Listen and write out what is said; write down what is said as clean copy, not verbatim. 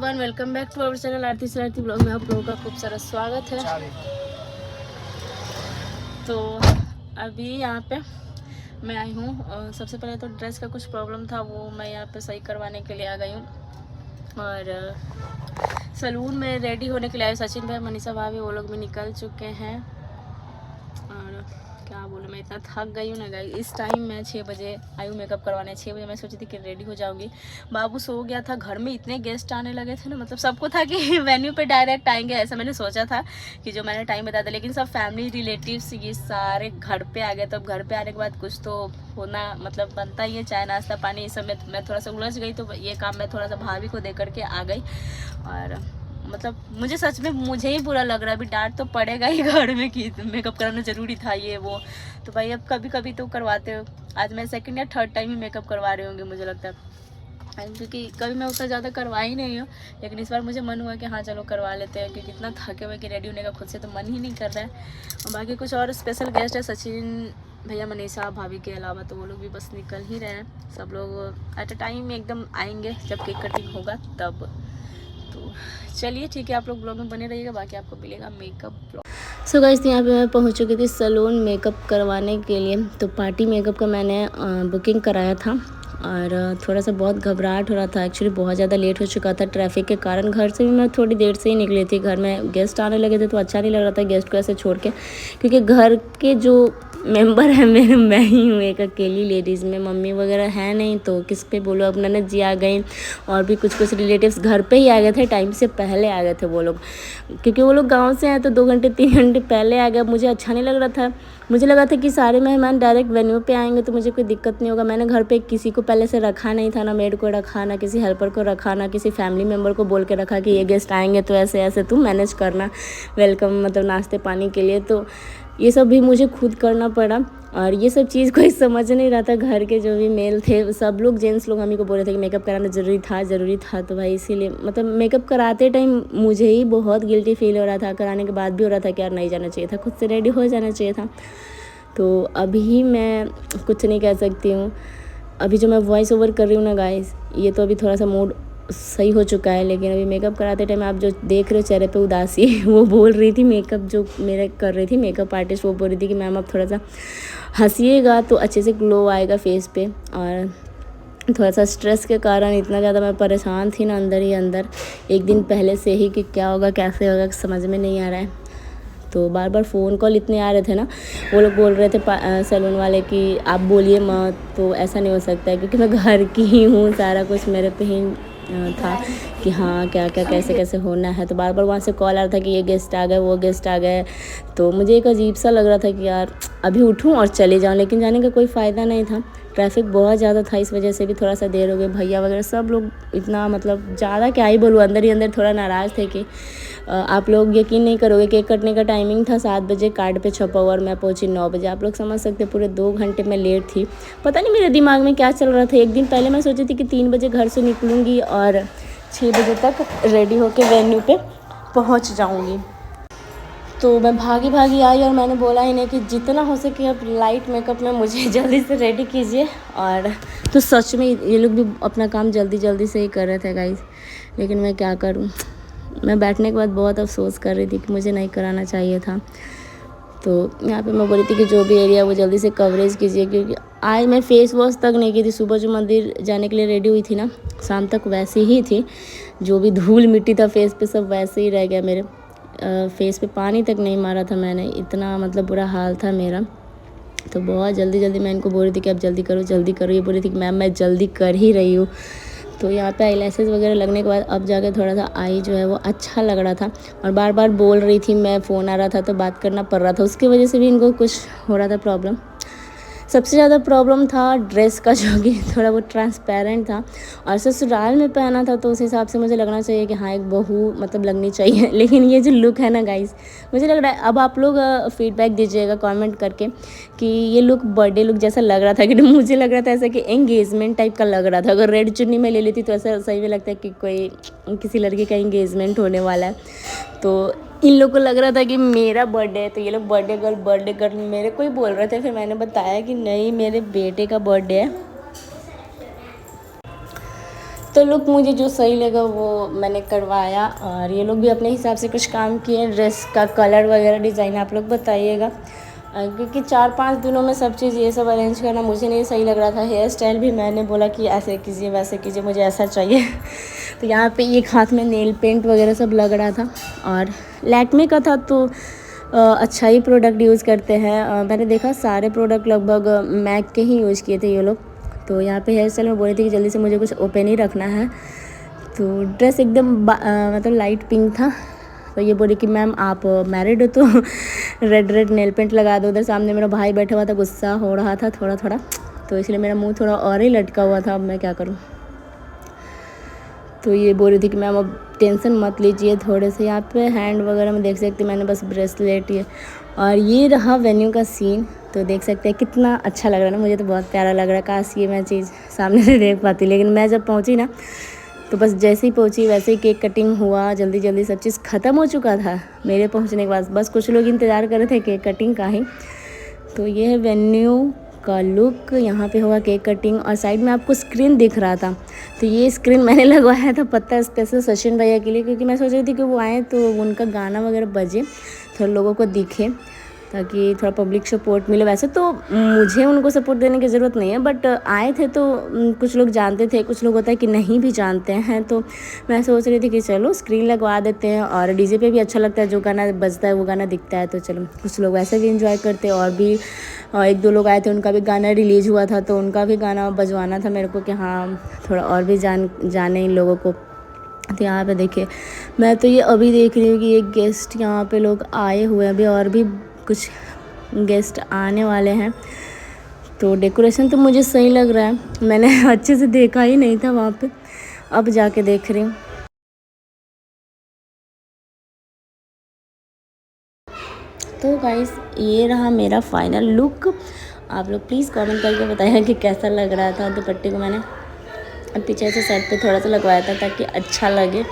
Everyone, welcome back to our channel Aarti सरारती blog में आप लोगों का खूब सारा स्वागत है। तो अभी यहाँ पे मैं आई हूँ। सबसे पहले तो ड्रेस का कुछ प्रॉब्लम था, वो मैं यहाँ पे सही करवाने के लिए आ गई हूँ। और सलून में रेडी होने के लिए आए सचिन भाई, मनीषा भाभी, वो लोग भी निकल चुके हैं। और क्या बोलूँ, मैं इतना थक गई हूँ ना गाइस। इस टाइम मैं 6 बजे आई हूँ मेकअप करवाने। 6 बजे मैं सोची थी कि रेडी हो जाऊँगी। बाबू सो गया था, घर में इतने गेस्ट आने लगे थे ना, मतलब सबको था कि वेन्यू पे डायरेक्ट आएंगे, ऐसा मैंने सोचा था कि जो मैंने टाइम बताया था। लेकिन सब फैमिली रिलेटिव्स ये सारे घर पे आ गए। तब घर पे आने के बाद कुछ तो होना मतलब बनता ही है, चाय नाश्ता पानी। इस समय मैं थोड़ा सा उलझ गई, तो ये काम मैं थोड़ा सा भाभी को दे करके आ गई। और मतलब मुझे सच में मुझे ही बुरा लग रहा है। अभी डांट तो पड़ेगा ही घर में कि मेकअप कराना ज़रूरी था ये वो। तो भाई अब कभी कभी तो करवाते हो। आज मैं सेकंड या थर्ड टाइम ही मेकअप करवा रहे होंगे मुझे लगता है, क्योंकि कभी मैं उतना ज़्यादा करवा ही नहीं हूँ। लेकिन इस बार मुझे मन हुआ कि हाँ चलो करवा लेते हैं, क्योंकि इतना थके हुए कि रेडी होने का खुद से तो मन ही नहीं कर रहा है। और बाकी कुछ और स्पेशल गेस्ट है, सचिन भैया, मनीषा भाभी के अलावा, तो वो लोग भी बस निकल ही रहे हैं। सब लोग एट अ टाइम एकदम आएंगे जब केक कटिंग होगा तब। तो चलिए ठीक है, आप लोग ब्लॉग में बने रहिएगा, बाकी आपको मिलेगा मेकअप ब्लॉग। सो गाइस, यहाँ पे मैं पहुँच चुकी थी सैलून मेकअप करवाने के लिए। तो पार्टी मेकअप का मैंने बुकिंग कराया था। और थोड़ा सा बहुत घबराहट हो रहा था, एक्चुअली बहुत ज़्यादा लेट हो चुका था ट्रैफिक के कारण। घर से भी मैं थोड़ी देर से ही निकली थी। घर में गेस्ट आने लगे थे तो अच्छा नहीं लग रहा था गेस्ट को ऐसे छोड़ के, क्योंकि घर के जो मेंबर है मेरे, मैं ही हूँ एक अकेली लेडीज़ में। मम्मी वगैरह है नहीं तो किस पे बोलो। अब ननद जी आ गई और भी कुछ रिलेटिव्स घर पे ही आ गए थे, टाइम से पहले आ गए थे वो लोग, क्योंकि वो लोग गांव से आए तो 2 घंटे 3 घंटे पहले आ गए। मुझे अच्छा नहीं लग रहा था। मुझे लगा था कि सारे मेहमान डायरेक्ट वेन्यू पे आएंगे तो मुझे कोई दिक्कत नहीं होगा। मैंने घर पे किसी को पहले से रखा नहीं था, ना मेड को रखा, ना किसी हेल्पर को रखा, ना किसी फैमिली मेम्बर को बोल के रखा कि ये गेस्ट आएंगे तो ऐसे ऐसे तुम मैनेज करना वेलकम मतलब नाश्ते पानी के लिए। तो ये सब भी मुझे खुद करना पड़ा। और ये सब चीज़ कोई समझ नहीं रहा था। घर के जो भी मेल थे सब लोग, जेंट्स लोग, हम ही को बोल रहे थे कि मेकअप कराना ज़रूरी था। तो भाई इसीलिए मतलब मेकअप कराते टाइम मुझे ही बहुत गिल्टी फील हो रहा था। कराने के बाद भी हो रहा था कि यार नहीं जाना चाहिए था, खुद से रेडी हो जाना चाहिए था। तो अभी मैं कुछ नहीं कह सकती हूँ। अभी जो मैं वॉइस ओवर कर रही हूँ ना गाइस, ये तो अभी थोड़ा सा मूड सही हो चुका है। लेकिन अभी मेकअप कराते टाइम आप जो देख रहे हो चेहरे पे उदासी, वो बोल रही थी मेकअप जो मेरे कर रही थी मेकअप आर्टिस्ट, वो बोल रही थी कि मैम आप थोड़ा सा हंसिएगा तो अच्छे से ग्लो आएगा फेस पे। और थोड़ा सा स्ट्रेस के कारण इतना ज़्यादा मैं परेशान थी ना अंदर ही अंदर, एक दिन पहले से ही, कि क्या होगा कैसे होगा समझ में नहीं आ रहा है। तो बार बार फ़ोन कॉल इतने आ रहे थे ना, वो लोग बोल रहे थे सैलून वाले कि आप बोलिए मत। तो ऐसा नहीं हो सकता है, क्योंकि मैं घर की ही हूँ, सारा कुछ मेरे पे ही था कि हाँ क्या क्या कैसे कैसे होना है। तो बार बार वहाँ से कॉल आ रहा था कि ये गेस्ट आ गए, वो गेस्ट आ गए। तो मुझे एक अजीब सा लग रहा था कि यार अभी उठूँ और चले जाऊँ, लेकिन जाने का कोई फ़ायदा नहीं था। ट्रैफिक बहुत ज़्यादा था, इस वजह से भी थोड़ा सा देर हो गई। भैया वगैरह सब लोग इतना मतलब ज़्यादा क्या ही बोलूँ, अंदर ही अंदर थोड़ा नाराज़ थे कि आप लोग यकीन नहीं करोगे, केक कटने का टाइमिंग था 7 बजे, कार्ड पे छपा हुआ, और मैं पहुंची 9 बजे। आप लोग समझ सकते पूरे 2 घंटे में लेट थी। पता नहीं मेरे दिमाग में क्या चल रहा था। एक दिन पहले मैं सोची थी कि 3 बजे घर से निकलूँगी और 6 बजे तक रेडी होकर वेन्यू पे पहुँच जाऊँगी। तो मैं भागी भागी आई और मैंने बोला इन्हें कि जितना हो सके अब लाइट मेकअप में मुझे जल्दी से रेडी कीजिए। और तो सच में ये लोग भी अपना काम जल्दी जल्दी से ही कर रहे थे गाइस, लेकिन मैं क्या करूं। मैं बैठने के बाद बहुत अफसोस कर रही थी कि मुझे नहीं कराना चाहिए था। तो यहाँ पे मैं बोली थी कि जो भी एरिया वो जल्दी से कवरेज कीजिए, क्योंकि आज मैं फेस वॉश तक नहीं की थी। सुबह जो मंदिर जाने के लिए रेडी हुई थी ना, शाम तक वैसे ही थी। जो भी धूल मिट्टी था फेस पे सब वैसे ही रह गया मेरे फेस पे। पानी तक नहीं मारा था मैंने, इतना मतलब बुरा हाल था मेरा। तो बहुत जल्दी जल्दी मैं इनको बोल रही थी कि आप जल्दी करो जल्दी करो। ये बोल रही थी कि मैम मैं जल्दी कर ही रही हूँ। तो यहाँ पे आईलैशेस वगैरह लगने के बाद अब जाके थोड़ा सा आई जो है वो अच्छा लग रहा था। और बार बार बोल रही थी मैं, फ़ोन आ रहा था तो बात करना पड़ रहा था, उसकी वजह से भी इनको कुछ हो रहा था प्रॉब्लम। सबसे ज़्यादा प्रॉब्लम था ड्रेस का, जो कि थोड़ा बहुत ट्रांसपेरेंट था और ससुराल में पहना था, तो उस हिसाब से मुझे लगना चाहिए कि हाँ एक बहू मतलब लगनी चाहिए। लेकिन ये जो लुक है ना गाइस, मुझे लग रहा है, अब आप लोग फीडबैक दीजिएगा कमेंट करके कि ये लुक बर्थडे लुक जैसा लग रहा था कि मुझे लग रहा था ऐसा कि एंगेजमेंट टाइप का लग रहा था। अगर रेड चुन्नी में ले लेती तो ऐसा सही में लगता है कि कोई किसी लड़के का एंगेजमेंट होने वाला है। तो इन लोग को लग रहा था कि मेरा बर्थडे है, तो ये लोग बर्थडे गर्ल मेरे को ही बोल रहे थे। फिर मैंने बताया कि नहीं मेरे बेटे का बर्थडे है। तो लुक मुझे जो सही लगा वो मैंने करवाया, और ये लोग भी अपने हिसाब से कुछ काम किए। ड्रेस का कलर वगैरह डिज़ाइन आप लोग बताइएगा, क्योंकि 4-5 दिनों में सब चीज़ ये सब अरेंज करना मुझे नहीं सही लग रहा था। हेयर स्टाइल भी मैंने बोला कि ऐसे कीजिए वैसे कीजिए, मुझे ऐसा चाहिए। तो यहाँ पे एक हाथ में नेल पेंट वगैरह सब लग रहा था, और लैक्मे का था तो अच्छा ही प्रोडक्ट यूज़ करते हैं। मैंने देखा सारे प्रोडक्ट लगभग मैक के ही यूज़ किए थे ये लोग। तो यहाँ पे हेयर स्टाइल में बोली थी कि जल्दी से मुझे कुछ ओपन ही रखना है। तो ड्रेस एकदम मतलब लाइट पिंक था। तो ये बोली कि मैम आप मैरिड हो तो रेड नेल पेंट लगा दो। उधर सामने मेरा भाई बैठा हुआ था, गुस्सा हो रहा था थोड़ा थोड़ा, तो इसलिए मेरा मुंह थोड़ा और ही लटका हुआ था। अब मैं क्या करूँ। तो ये बोल रही थी कि मैम अब टेंशन मत लीजिए थोड़े से। यहाँ पे हैंड वगैरह में देख सकते मैंने बस ब्रेसलेट ये, और ये रहा वेन्यू का सीन। तो देख सकते हैं कितना अच्छा लग रहा है ना, मुझे तो बहुत प्यारा लग रहा है। काश ये मैं चीज़ सामने से देख पाती, लेकिन मैं जब पहुँची ना तो बस जैसे ही पहुँची वैसे ही केक कटिंग हुआ, जल्दी जल्दी सब चीज़ ख़त्म हो चुका था मेरे पहुँचने के बाद। बस कुछ लोग इंतज़ार कर रहे थे केक कटिंग का ही। तो ये है वेन्यू का लुक। यहाँ पे होगा केक कटिंग, और साइड में आपको स्क्रीन दिख रहा था। तो ये स्क्रीन मैंने लगवाया था पता स्पेशल सचिन भैया के लिए, क्योंकि मैं सोच रही थी कि वो आए तो उनका गाना वगैरह बजे, थोड़ा लोगों को दिखे, ताकि थोड़ा पब्लिक सपोर्ट मिले। वैसे तो मुझे उनको सपोर्ट देने की ज़रूरत नहीं है, बट आए थे तो कुछ लोग जानते थे, कुछ लोग होता है कि नहीं भी जानते हैं। तो मैं सोच रही थी कि चलो स्क्रीन लगवा देते हैं, और डीजे पे भी अच्छा लगता है, जो गाना बजता है वो गाना दिखता है। तो चलो कुछ लोग वैसे भी इंजॉय करते हैं, और भी 1-2 लोग आए थे, उनका भी गाना रिलीज़ हुआ था, तो उनका भी गाना बजवाना था मेरे को कि हाँ थोड़ा और भी जाने इन लोगों को। तो यहाँ पे देखिए, मैं तो ये अभी देख रही हूँ कि ये गेस्ट यहाँ पे लोग आए हुए हैं, अभी और भी कुछ गेस्ट आने वाले हैं। तो डेकोरेशन तो मुझे सही लग रहा है, मैंने अच्छे से देखा ही नहीं था वहाँ पे, अब जाके देख रही हूँ। तो गाइस ये रहा मेरा फाइनल लुक। आप लोग प्लीज़ कमेंट करके बताइए कि कैसा लग रहा था। दुपट्टे को मैंने पीछे से साइड पे थोड़ा सा लगवाया था ताकि अच्छा लगे।